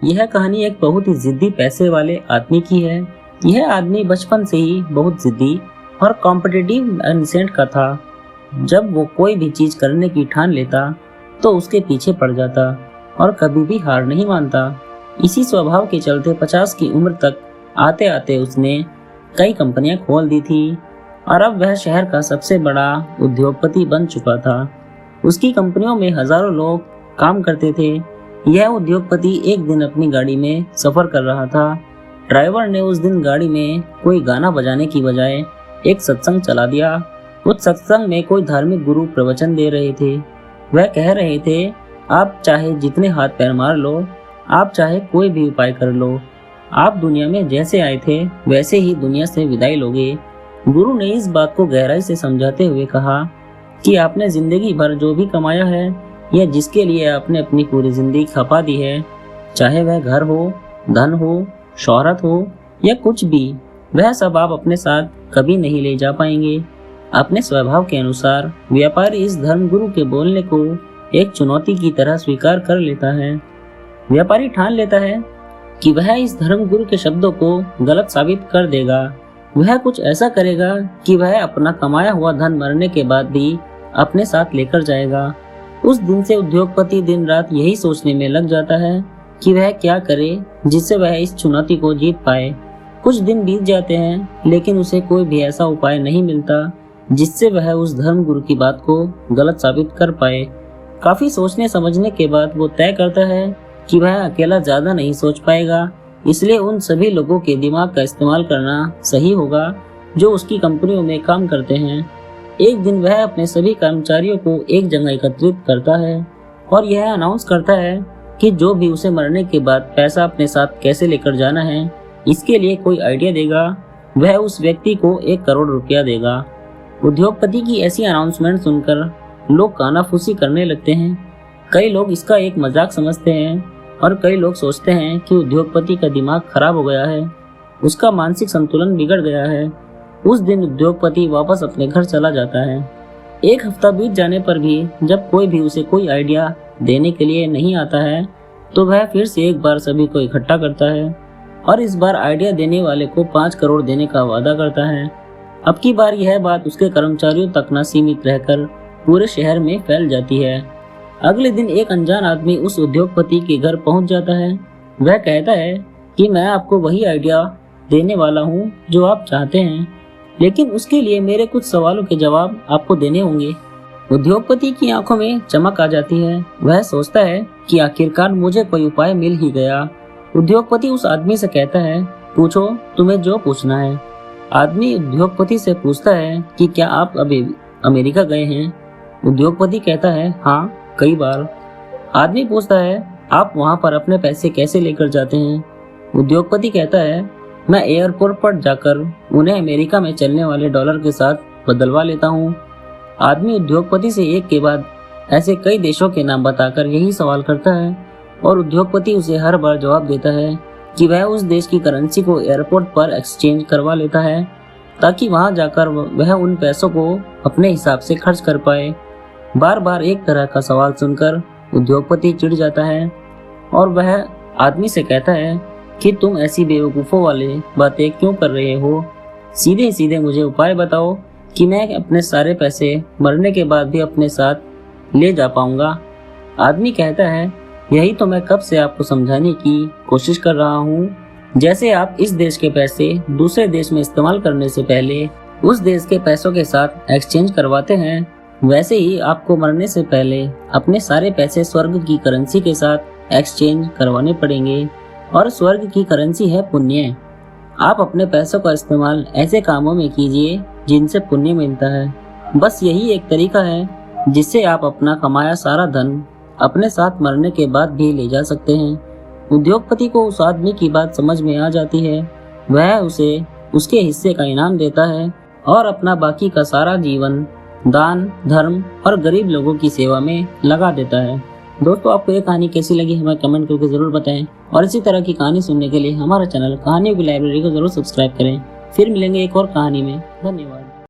यह कहानी एक बहुत ही जिद्दी पैसे वाले आदमी की है। यह आदमी बचपन से ही बहुत जिद्दी और कॉम्पिटिटिव माइंडसेट का था। जब वो कोई भी चीज करने की ठान लेता तो उसके पीछे पड़ जाता और कभी भी हार नहीं मानता। इसी स्वभाव के चलते 50 की उम्र तक आते आते उसने कई कंपनियां खोल दी थी और अब वह शहर का सबसे बड़ा उद्योगपति बन चुका था। उसकी कंपनियों में हजारों लोग काम करते थे। यह उद्योगपति एक दिन अपनी गाड़ी में सफर कर रहा था। ड्राइवर ने उस दिन गाड़ी में कोई गाना बजाने की बजाय एक सत्संग चला दिया। उस सत्संग में कोई धार्मिक गुरु प्रवचन दे रहे थे। वह कह रहे थे, आप चाहे जितने हाथ पैर मार लो, आप चाहे कोई भी उपाय कर लो, आप दुनिया में जैसे आए थे वैसे ही दुनिया से विदाई लोगे। गुरु ने इस बात को गहराई से समझाते हुए कहा कि आपने जिंदगी भर जो भी कमाया है या जिसके लिए आपने अपनी पूरी जिंदगी खपा दी है, चाहे वह घर हो, धन हो, शोहरत हो या कुछ भी, वह सब आप अपने साथ कभी नहीं ले जा पाएंगे। अपने स्वभाव के अनुसार व्यापारी इस धर्मगुरु के बोलने को एक चुनौती की तरह स्वीकार कर लेता है। व्यापारी ठान लेता है कि वह इस धर्मगुरु के शब्दों को गलत साबित कर देगा। वह कुछ ऐसा करेगा कि वह अपना कमाया हुआ धन मरने के बाद भी अपने साथ लेकर जाएगा। उस दिन से उद्योगपति दिन रात यही सोचने में लग जाता है कि वह क्या करे जिससे वह इस चुनौती को जीत पाए। कुछ दिन बीत जाते हैं लेकिन उसे कोई भी ऐसा उपाय नहीं मिलता जिससे वह उस धर्मगुरु की बात को गलत साबित कर पाए। काफी सोचने समझने के बाद वो तय करता है कि वह अकेला ज्यादा नहीं सोच पाएगा, इसलिए उन सभी लोगों के दिमाग का इस्तेमाल करना सही होगा जो उसकी कंपनियों में काम करते हैं। एक दिन वह अपने सभी कर्मचारियों को एक जगह एकत्रित करता है और यह अनाउंस करता है कि जो भी उसे मरने के बाद पैसा अपने साथ कैसे लेकर जाना है, इसके लिए कोई आइडिया देगा, वह उस व्यक्ति को 1 करोड़ रुपया देगा। उद्योगपति की ऐसी अनाउंसमेंट सुनकर लोग कानाफूसी करने लगते हैं। कई लोग इसका एक मजाक समझते हैं और कई लोग सोचते हैं कि उद्योगपति का दिमाग खराब हो गया है, उसका मानसिक संतुलन बिगड़ गया है। उस दिन उद्योगपति वापस अपने घर चला जाता है। 1 हफ्ता बीत जाने पर भी जब कोई भी उसे कोई आइडिया देने के लिए नहीं आता है तो वह फिर से एक बार सभी को इकट्ठा करता है और इस बार आइडिया देने वाले को 5 करोड़ देने का वादा करता है। अब की बार यह बात उसके कर्मचारियों तक न सीमित रहकर पूरे शहर में फैल जाती है। अगले दिन एक अनजान आदमी उस उद्योगपति के घर पहुंच जाता है। वह कहता है कि मैं आपको वही आइडिया देने वाला हूं जो आप चाहते हैं, लेकिन उसके लिए मेरे कुछ सवालों के जवाब आपको देने होंगे। उद्योगपति की आंखों में चमक आ जाती है। वह सोचता है कि आखिरकार मुझे कोई उपाय मिल ही गया। उद्योगपति उस आदमी से कहता है, पूछो, तुम्हें जो पूछना है। आदमी उद्योगपति से पूछता है कि क्या आप अभी अमेरिका गए हैं? उद्योगपति कहता है, हाँ, कई बार। आदमी पूछता है, आप वहाँ पर अपने पैसे कैसे लेकर जाते हैं? उद्योगपति कहता है, मैं एयरपोर्ट पर जाकर उन्हें अमेरिका में चलने वाले डॉलर के साथ बदलवा लेता हूँ। आदमी उद्योगपति से एक के बाद ऐसे कई देशों के नाम बताकर यही सवाल करता है और उद्योगपति उसे हर बार जवाब देता है कि वह उस देश की करेंसी को एयरपोर्ट पर एक्सचेंज करवा लेता है ताकि वहां जाकर वह उन पैसों को अपने हिसाब से खर्च कर पाए। बार बार एक तरह का सवाल सुनकर उद्योगपति चिढ़ जाता है और वह आदमी से कहता है कि तुम ऐसी बेवकूफ़ों वाली बातें क्यों कर रहे हो? सीधे सीधे मुझे उपाय बताओ कि मैं अपने सारे पैसे मरने के बाद भी अपने साथ ले जा पाऊंगा। आदमी कहता है, यही तो मैं कब से आपको समझाने की कोशिश कर रहा हूँ। जैसे आप इस देश के पैसे दूसरे देश में इस्तेमाल करने से पहले उस देश के पैसों के साथ एक्सचेंज करवाते हैं, वैसे ही आपको मरने से पहले अपने सारे पैसे स्वर्ग की करेंसी के साथ एक्सचेंज करवाने पड़ेंगे और स्वर्ग की करेंसी है पुण्य। आप अपने पैसों का इस्तेमाल ऐसे कामों में कीजिए जिनसे पुण्य मिलता है। बस यही एक तरीका है जिससे आप अपना कमाया सारा धन अपने साथ मरने के बाद भी ले जा सकते हैं। उद्योगपति को उस आदमी की बात समझ में आ जाती है। वह उसे उसके हिस्से का इनाम देता है और अपना बाकी का सारा जीवन दान, धर्म और गरीब लोगों की सेवा में लगा देता है। दोस्तों, आपको ये कहानी कैसी लगी हमें कमेंट करके जरूर बताएं और इसी तरह की कहानी सुनने के लिए हमारा चैनल कहानियों की लाइब्रेरी को जरूर सब्सक्राइब करें। फिर मिलेंगे एक और कहानी में। धन्यवाद।